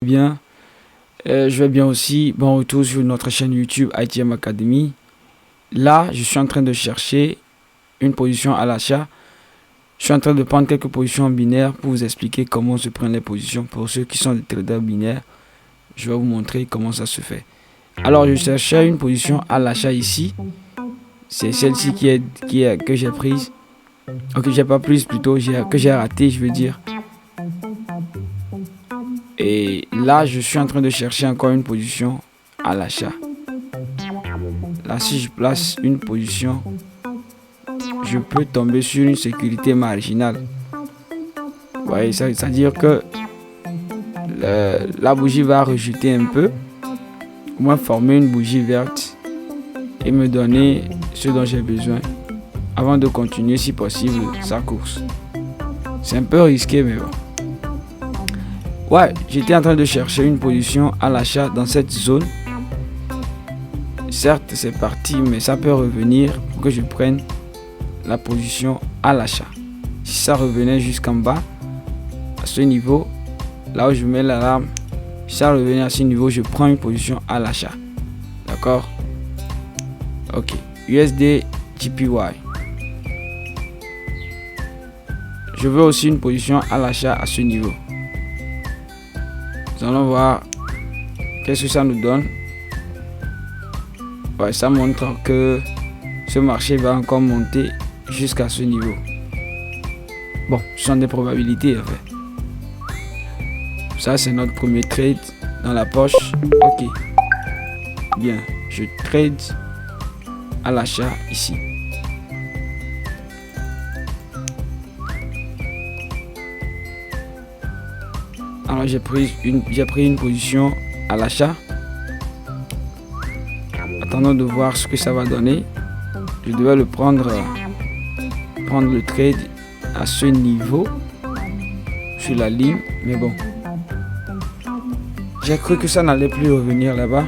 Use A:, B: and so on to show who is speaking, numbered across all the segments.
A: Bien, je vais bien aussi. Bon retour sur notre chaîne YouTube ITM Academy. Là, je suis en train de chercher une position à l'achat. Je suis en train de prendre quelques positions binaires pour vous expliquer comment se prennent les positions. Pour ceux qui sont des traders binaires, je vais vous montrer comment ça se fait. Alors, je cherchais une position à l'achat ici. C'est celle-ci que j'ai prise. Ok, j'ai pas prise plutôt, que j'ai raté, je veux dire. Et là, je suis en train de chercher encore une position à l'achat. Là, si je place une position, je peux tomber sur une sécurité marginale. Vous voyez, ça veut dire que la bougie va rejeter un peu, au moins former une bougie verte et me donner ce dont j'ai besoin avant de continuer, si possible, sa course. C'est un peu risqué, mais bon. Ouais, j'étais en train de chercher une position à l'achat dans cette zone. Certes, c'est parti, mais ça peut revenir pour que je prenne la position à l'achat. Si ça revenait jusqu'en bas, à ce niveau, là où je mets l'alarme, si ça revenait à ce niveau, je prends une position à l'achat. D'accord? Ok. USD JPY. Je veux aussi une position à l'achat à ce niveau. Nous allons voir qu'est-ce que ça nous donne. Ouais, ça montre que ce marché va encore monter jusqu'à ce niveau. Bon, ce sont des probabilités en fait. Ça, c'est notre premier trade dans la poche. Ok. Bien, je trade à l'achat ici. Alors, j'ai pris une position à l'achat. Attendons de voir ce que ça va donner. Je devais le prendre le trade à ce niveau sur la ligne, mais bon, j'ai cru que ça n'allait plus revenir là-bas.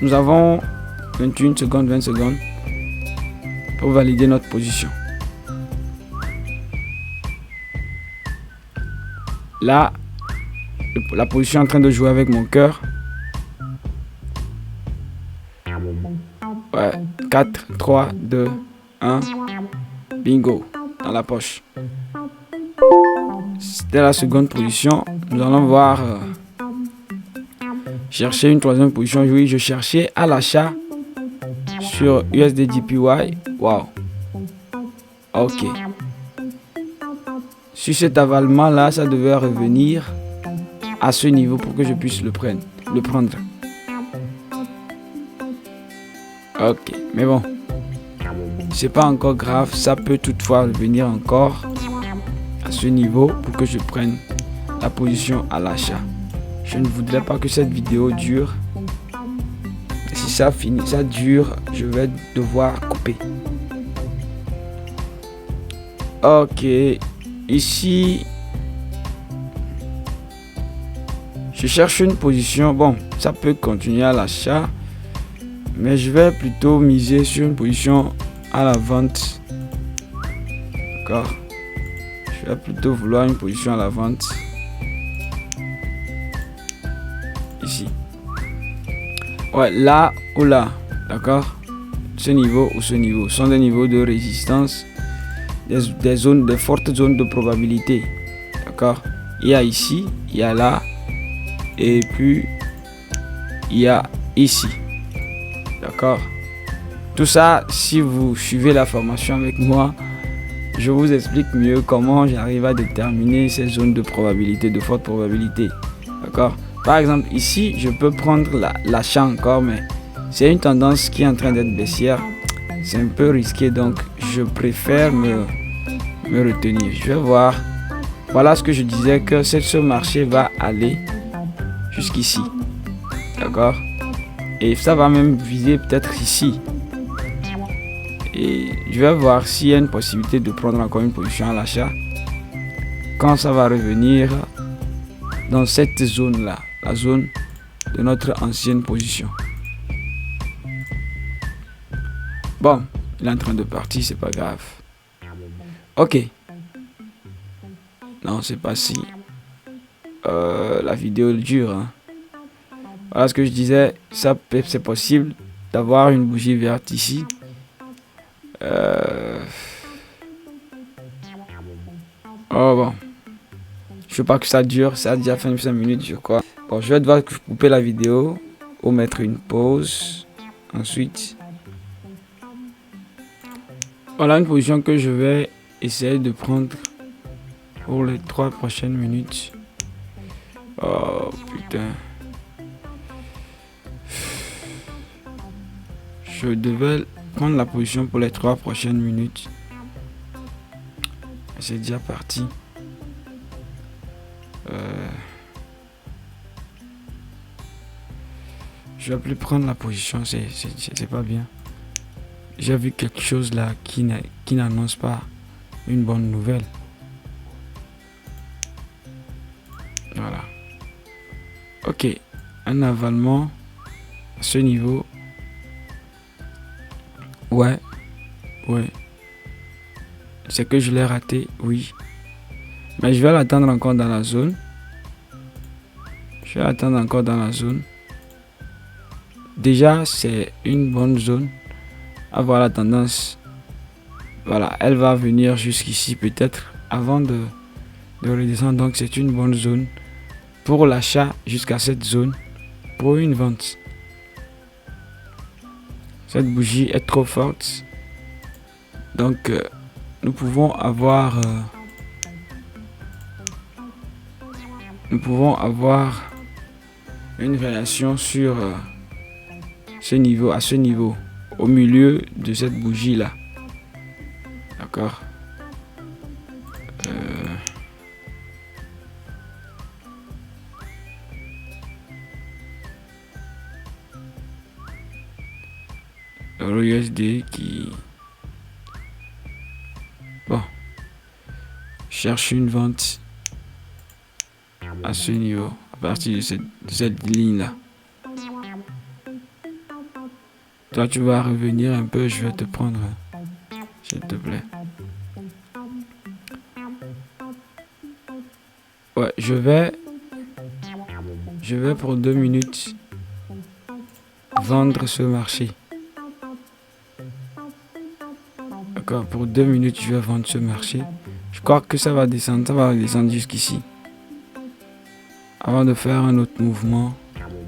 A: Nous avons 21 secondes, 20 secondes pour valider notre position. Là, la position est en train de jouer avec mon cœur. Ouais, 4, 3, 2, 1. Bingo, dans la poche. C'était la seconde position. Nous allons voir. Chercher une troisième position. Oui, je cherchais à l'achat sur USD JPY. Wow. Ok. Sur cet avalement là, ça devait revenir à ce niveau pour que je puisse le prendre. Ok, mais bon, c'est pas encore grave, ça peut toutefois revenir encore à ce niveau pour que je prenne la position à l'achat. Je ne voudrais pas que cette vidéo dure. Si ça dure, je vais devoir couper. Ok, ici, je cherche une position. Bon, ça peut continuer à l'achat, mais je vais plutôt miser sur une position à la vente. D'accord. Je vais plutôt vouloir une position à la vente. Ici. Ouais, là ou là. D'accord. Ce niveau ou ce niveau sont des niveaux de résistance. Des fortes zones de probabilité. D'accord. Il y a ici, il y a là. Et puis, il y a ici. D'accord. Tout ça, si vous suivez la formation avec moi, je vous explique mieux comment j'arrive à déterminer ces zones de probabilité, de forte probabilité. D'accord. Par exemple, ici, je peux prendre l'achat encore, mais c'est une tendance qui est en train d'être baissière. C'est un peu risqué, donc je préfère me retenir. Je vais voir. Voilà ce que je disais, que ce marché va aller jusqu'ici. D'accord. Et ça va même viser peut-être ici. Et je vais voir s'il y a une possibilité de prendre encore une position à l'achat quand ça va revenir dans cette zone là, la zone de notre ancienne position. Bon, il est en train de partir, c'est pas grave. Ok, Non, c'est pas si la vidéo dure. Hein. Voilà ce que je disais. Ça, c'est possible d'avoir une bougie verte ici. Oh bon. Je veux pas que ça dure. Ça a déjà fait 5 minutes, je crois. Bon, je vais devoir couper la vidéo ou mettre une pause. Ensuite, voilà une position que je vais essayer de prendre pour les 3 prochaines minutes. Oh putain. Je devais prendre la position pour les 3 prochaines minutes. C'est déjà parti. Je vais plus prendre la position, c'est pas bien. J'ai vu quelque chose là qui n'annonce pas une bonne nouvelle. Voilà. Ok, un avalement à ce niveau. Ouais. C'est que je l'ai raté, oui. Mais je vais l'attendre encore dans la zone. Déjà, c'est une bonne zone. Avoir la tendance. Voilà, elle va venir jusqu'ici peut-être avant de redescendre. Donc, c'est une bonne zone pour l'achat jusqu'à cette zone pour une vente. Cette bougie est trop forte. Donc, nous pouvons avoir une réaction sur ce niveau, à ce niveau, au milieu de cette bougie là. D'accord. Euro USD qui... Bon. Cherche une vente à ce niveau, à partir de cette ligne là. Toi tu vas revenir un peu, je vais te prendre, s'il te plaît. Ouais, je vais pour 2 minutes vendre ce marché. D'accord, pour 2 minutes je vais vendre ce marché. Je crois que ça va descendre jusqu'ici. Avant de faire un autre mouvement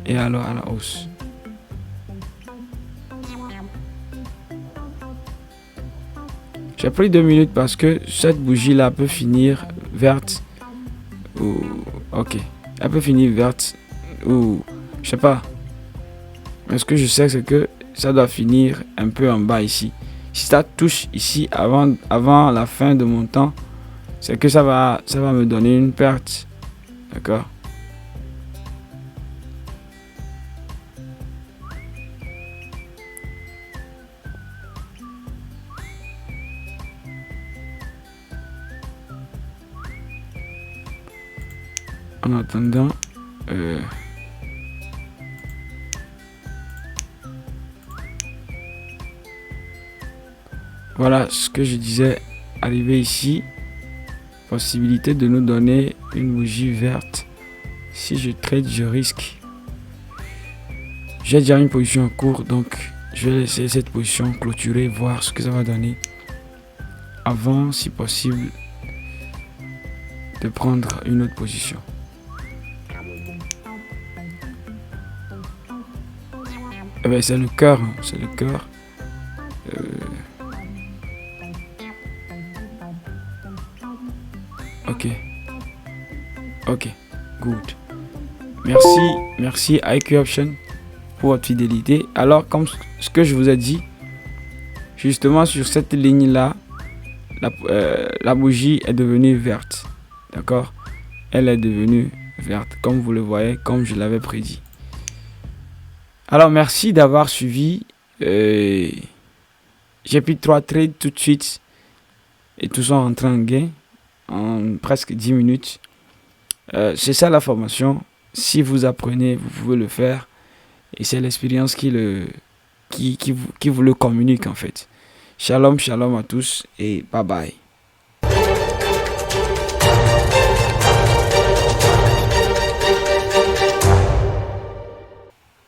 A: et alors à la hausse. J'ai pris 2 minutes parce que cette bougie là peut finir verte ou ok, elle peut finir verte ou je sais pas. Mais ce que je sais c'est que ça doit finir un peu en bas ici. Si ça touche ici avant la fin de mon temps, c'est que ça va me donner une perte. D'accord? En attendant, voilà ce que je disais, arrivé ici, possibilité de nous donner une bougie verte. Si je trade, je risque. J'ai déjà une position en cours, donc je vais laisser cette position clôturer, voir ce que ça va donner. Avant, si possible, de prendre une autre position. Eh ben, c'est le cœur, hein, c'est le cœur. Ok, good. Merci IQ Option pour votre fidélité. Alors, comme ce que je vous ai dit, justement sur cette ligne là, la bougie est devenue verte. D'accord? Elle est devenue verte, comme vous le voyez, comme je l'avais prédit. Alors, merci d'avoir suivi. J'ai pris 3 trades tout de suite et tous sont rentrés en gain en presque 10 minutes. C'est ça la formation. Si vous apprenez, vous pouvez le faire. Et c'est l'expérience qui vous le communique en fait. Shalom à tous et bye bye.